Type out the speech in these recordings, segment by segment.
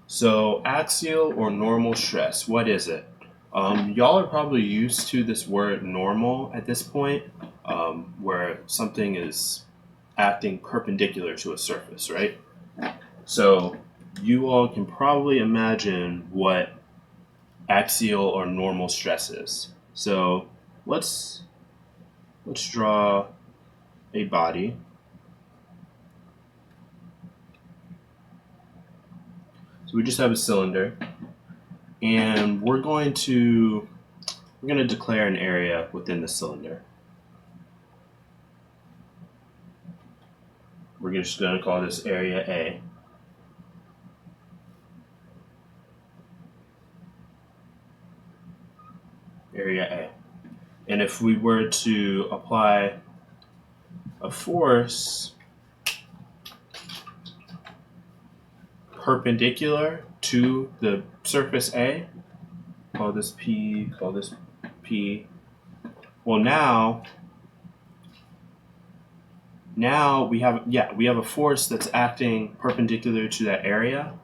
So axial or normal stress, what is it? Y'all are probably used to this word normal at this point, where something is acting perpendicular to a surface, right? So you all can probably imagine what axial or normal stress is. So let's draw a body. So we just have a cylinder, and we're going to declare an area within the cylinder. We're just going to call this area A. Area A. And if we were to apply a force perpendicular to the surface A, call this P, call this P. Well, now we have a force that's acting perpendicular to that area,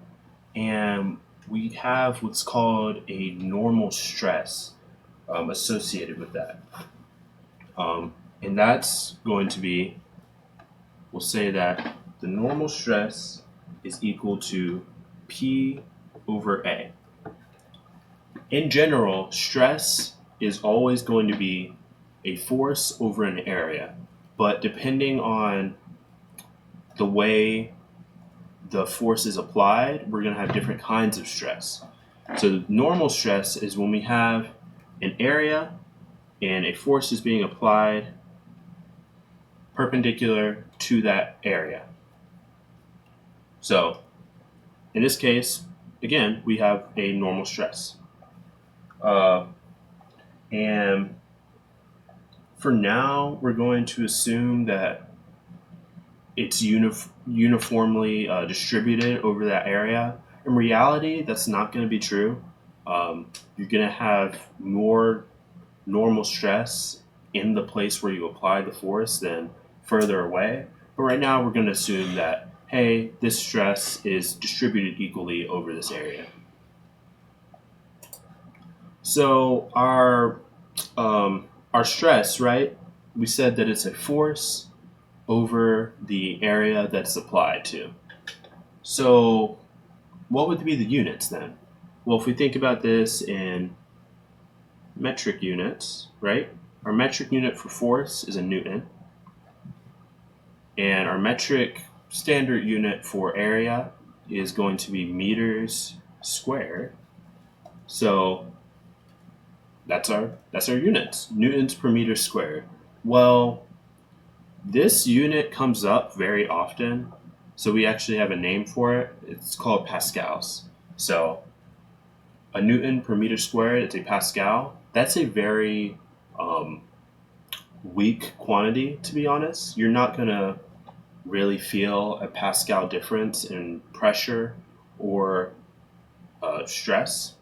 and we have what's called a normal stress associated with that. And that's going to be, we'll say that the normal stress is equal to P over A. In general, stress is always going to be a force over an area, but depending on the way the force is applied, we're going to have different kinds of stress. So normal stress is when we have an area and a force is being applied perpendicular to that area. So in this case, again, we have a normal stress. And for now, we're going to assume that it's uniformly distributed over that area. In reality, that's not going to be true. You're going to have more normal stress in the place where you apply the force than further away. But right now, we're going to assume that, hey, this stress is distributed equally over this area. So our stress, right? We said that it's a force over the area that's applied to. So what would be the units then? Well, if we think about this in metric units, right? Our metric unit for force is a Newton. And our metric standard unit for area is going to be meters squared. So that's our units, newtons per meter squared. Well, this unit comes up very often, so we actually have a name for it. It's called pascals. So a newton per meter squared, it's a pascal. That's a very weak quantity, to be honest. You're not going to really feel a pascal difference in pressure or stress,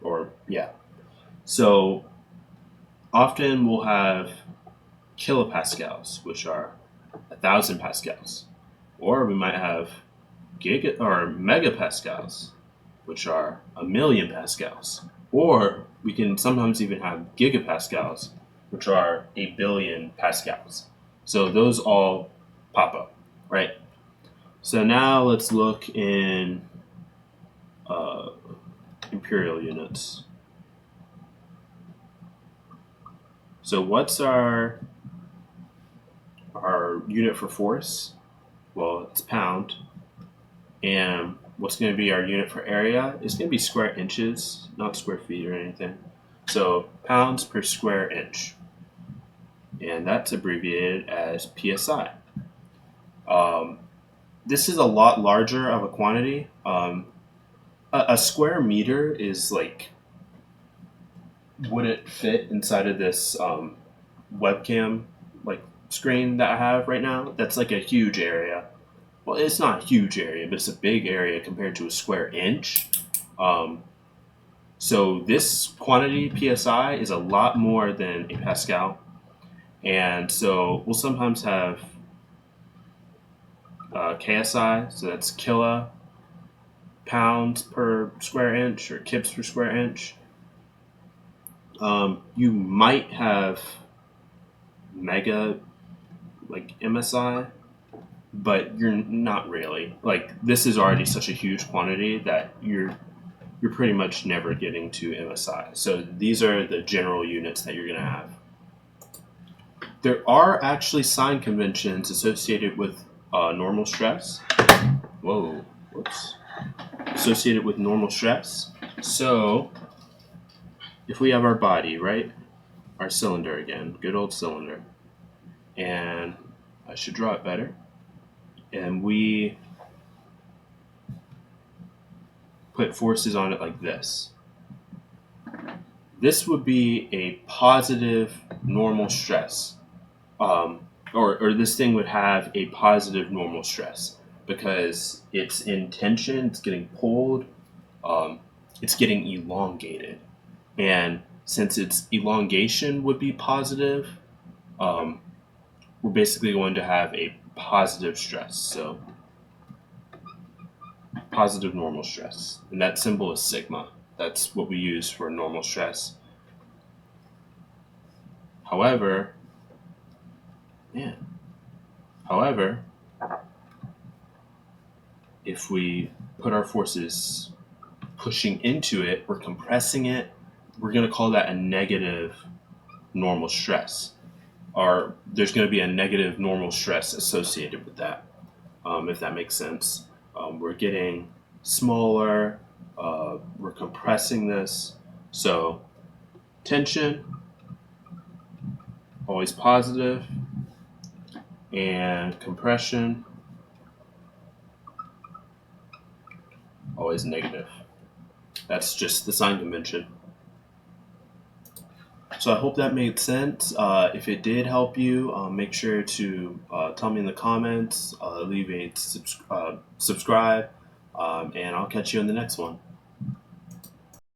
So often we'll have kilopascals, which are 1,000 pascals, or we might have megapascals, which are 1,000,000 pascals, or we can sometimes even have gigapascals, which are 1,000,000,000 pascals. So those all pop up, right? So now let's look in imperial units. So what's our unit for force? Well, it's pound. And what's going to be our unit for area? It's going to be square inches, not square feet or anything. So pounds per square inch. And that's abbreviated as PSI. This is a lot larger of a quantity. A square meter is like, wouldn't fit inside of this webcam like screen that I have right now. That's like a huge area. Well, it's not a huge area, but it's a big area compared to a square inch. So this quantity, PSI, is a lot more than a pascal. And so we'll sometimes have KSI, so that's pounds per square inch or kips per square inch. You might have mega like MSI, but you're not really. Like this is already such a huge quantity that you're pretty much never getting to MSI. So these are the general units that you're going to have. There are actually sign conventions associated with normal stress. Whoa, whoops. Associated with normal stress. So if we have our body, right? Our cylinder again, good old cylinder. And I should draw it better. And we put forces on it like this. This would be a positive normal stress. Or this thing would have a positive normal stress because it's in tension, it's getting pulled, it's getting elongated. And since its elongation would be positive, um, we're basically going to have a positive stress. So positive normal stress. And that symbol is sigma. That's what we use for normal stress. However, However, if we put our forces pushing into it, we're compressing it, we're going to call that a negative normal stress. Or there's going to be a negative normal stress associated with that, if that makes sense. We're getting smaller, we're compressing this. So tension, always positive, and compression, always negative. That's just the sign convention. So I hope that made sense. If it did help you, make sure to tell me in the comments, leave a subscribe, and I'll catch you in the next one.